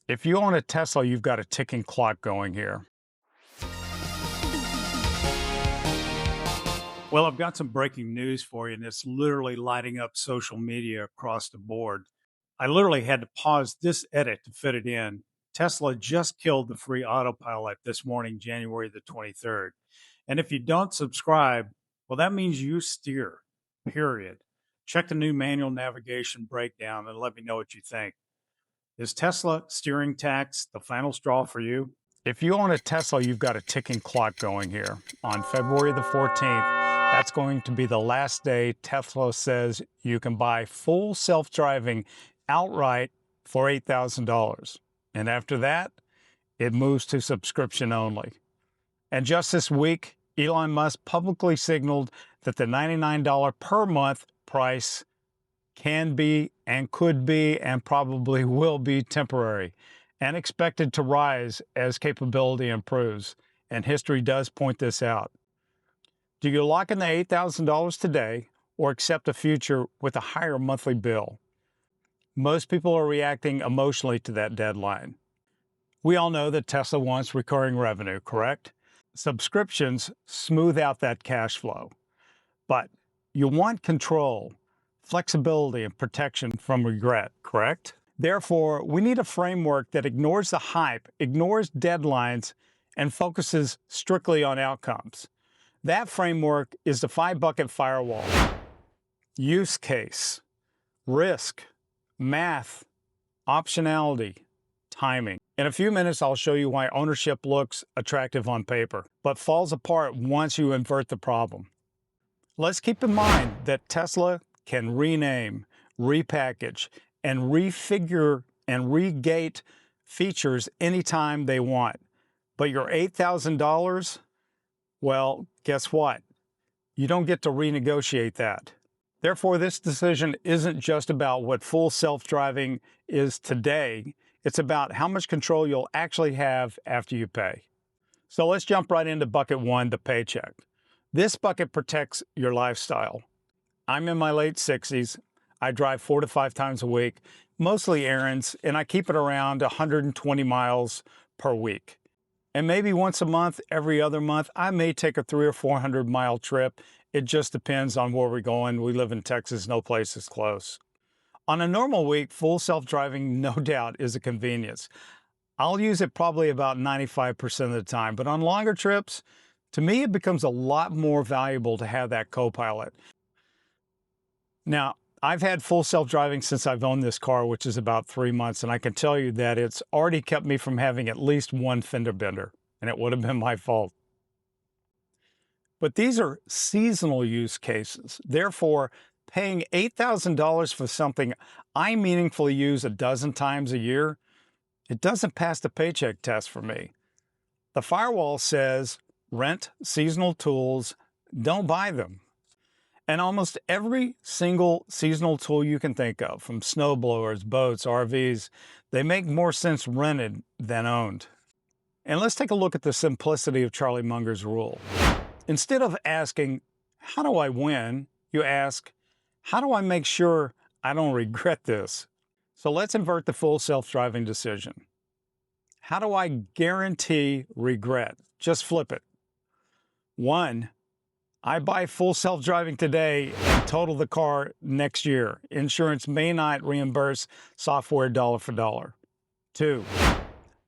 If you own a Tesla, you've got a ticking clock going here. Well, I've got some breaking news for you, and it's literally lighting up social media across the board. I literally had to pause this edit to fit it in. Tesla just killed the free Autopilot this morning, January the 23rd. And if you don't subscribe, well, that means you steer, period. Check the new manual navigation breakdown and let me know what you think. Is Tesla steering tax the final straw for you? If you own a Tesla, you've got a ticking clock going here. On February the 14th, that's going to be the last day Tesla says you can buy full self-driving outright for $8,000. And after that, it moves to subscription only. And just this week, Elon Musk publicly signaled that the $99 per month price can be and could be and probably will be temporary and expected to rise as capability improves. And history does point this out. Do you lock in the $8,000 today or accept a future with a higher monthly bill? Most people are reacting emotionally to that deadline. We all know that Tesla wants recurring revenue, correct? Subscriptions smooth out that cash flow. But you want control, flexibility, and protection from regret, correct? Therefore, we need a framework that ignores the hype, ignores deadlines, and focuses strictly on outcomes. That framework is the 5-bucket firewall. Use case, risk, math, optionality, timing. In a few minutes, I'll show you why ownership looks attractive on paper, but falls apart once you invert the problem. Let's keep in mind that Tesla can rename, repackage, and refigure and regate features anytime they want. But your $8,000, well, guess what? You don't get to renegotiate that. Therefore, this decision isn't just about what full self-driving is today. It's about how much control you'll actually have after you pay. So let's jump right into bucket one, the paycheck. This bucket protects your lifestyle. I'm in my late 60s. I drive 4 to 5 times a week, mostly errands, and I keep it around 120 miles per week. And maybe once a month, every other month, I may take a 300 or 400 mile trip. It just depends on where we're going. We live in Texas, no place is close. On a normal week, full self-driving, no doubt, is a convenience. I'll use it probably about 95% of the time, but on longer trips, to me, it becomes a lot more valuable to have that co-pilot. Now, I've had full self-driving since I've owned this car, which is about 3 months, and I can tell you that it's already kept me from having at least one fender bender, and it would have been my fault. But these are seasonal use cases. Therefore, paying $8,000 for something I meaningfully use a dozen times a year, it doesn't pass the paycheck test for me. The Firewall says, rent seasonal tools, don't buy them. And almost every single seasonal tool you can think of, from snowblowers, boats, RVs, they make more sense rented than owned. And let's take a look at the simplicity of Charlie Munger's rule. Instead of asking, how do I win? You ask, how do I make sure I don't regret this? So let's invert the full self-driving decision. How do I guarantee regret? Just flip it. 1, I buy full self-driving today and total the car next year. Insurance may not reimburse software dollar for dollar. 2,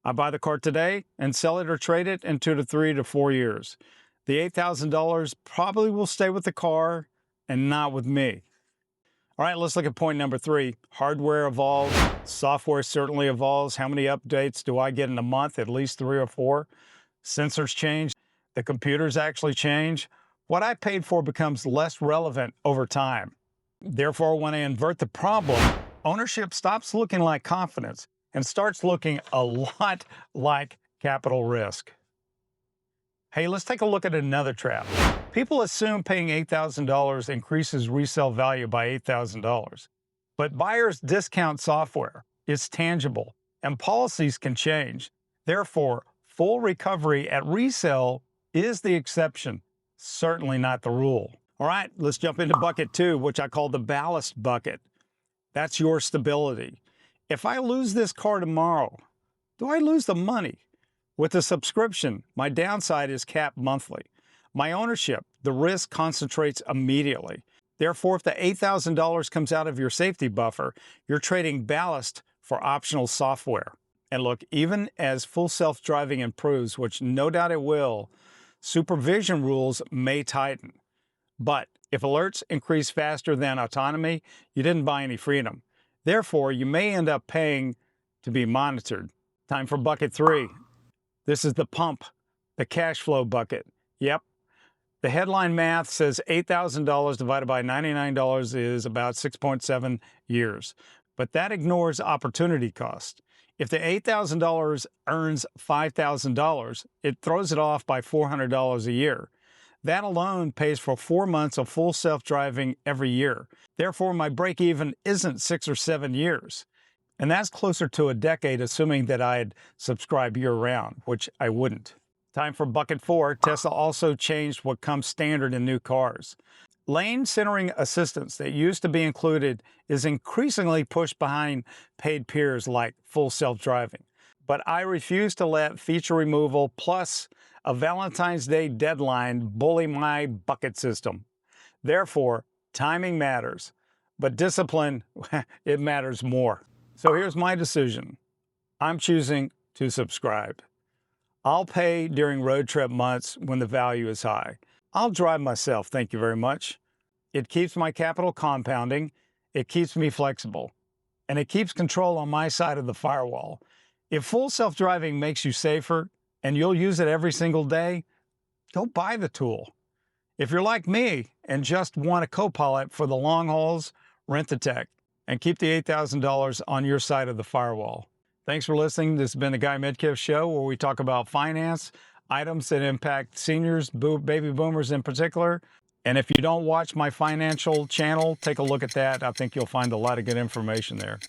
I buy the car today and sell it or trade it in 2 to 3 to 4 years. The $8,000 probably will stay with the car and not with me. All right, let's look at point number 3. Hardware evolves, software certainly evolves. How many updates do I get in a month? At least 3 or 4. Sensors change, the computers actually change. What I paid for becomes less relevant over time. Therefore, when I invert the problem, ownership stops looking like confidence and starts looking a lot like capital risk. Hey, let's take a look at another trap. People assume paying $8,000 increases resale value by $8,000. But buyers discount software. It's tangible, and policies can change. Therefore, full recovery at resale is the exception, certainly not the rule. All right, let's jump into bucket 2, which I call the ballast bucket. That's your stability. If I lose this car tomorrow, Do I lose the money? With the subscription, my downside is capped monthly. My ownership, the risk concentrates immediately. Therefore, if the $8,000 comes out of your safety buffer, you're trading ballast for optional software. And look, even as full self-driving improves, which no doubt it will, supervision rules may tighten. But if alerts increase faster than autonomy, you didn't buy any freedom. Therefore, you may end up paying to be monitored. Time for bucket 3. This is the pump, the cash flow bucket. Yep. The headline math says $8,000 divided by $99 is about 6.7 years. But that ignores opportunity cost. If the $8,000 earns $5,000, it throws it off by $400 a year. That alone pays for 4 months of full self-driving every year. Therefore, my break-even isn't 6 or 7 years. And that's closer to a decade, assuming that I'd subscribe year-round, which I wouldn't. Time for bucket 4. Tesla also changed what comes standard in new cars. Lane centering assistance that used to be included is increasingly pushed behind paid peers like full self-driving. But I refuse to let feature removal plus a Valentine's Day deadline bully my bucket system. Therefore, timing matters, but discipline, it matters more. So here's my decision. I'm choosing to subscribe. I'll pay during road trip months when the value is high. I'll drive myself, thank you very much. It keeps my capital compounding, it keeps me flexible, and it keeps control on my side of the firewall. If full self-driving makes you safer and you'll use it every single day, go buy the tool. If you're like me and just want a co-pilot for the long hauls, rent the tech and keep the $8,000 on your side of the firewall. Thanks for listening. This has been the Guy Midkiff Show, where we talk about finance, items that impact seniors, baby boomers in particular. And if you don't watch my financial channel, take a look at that. I think you'll find a lot of good information there.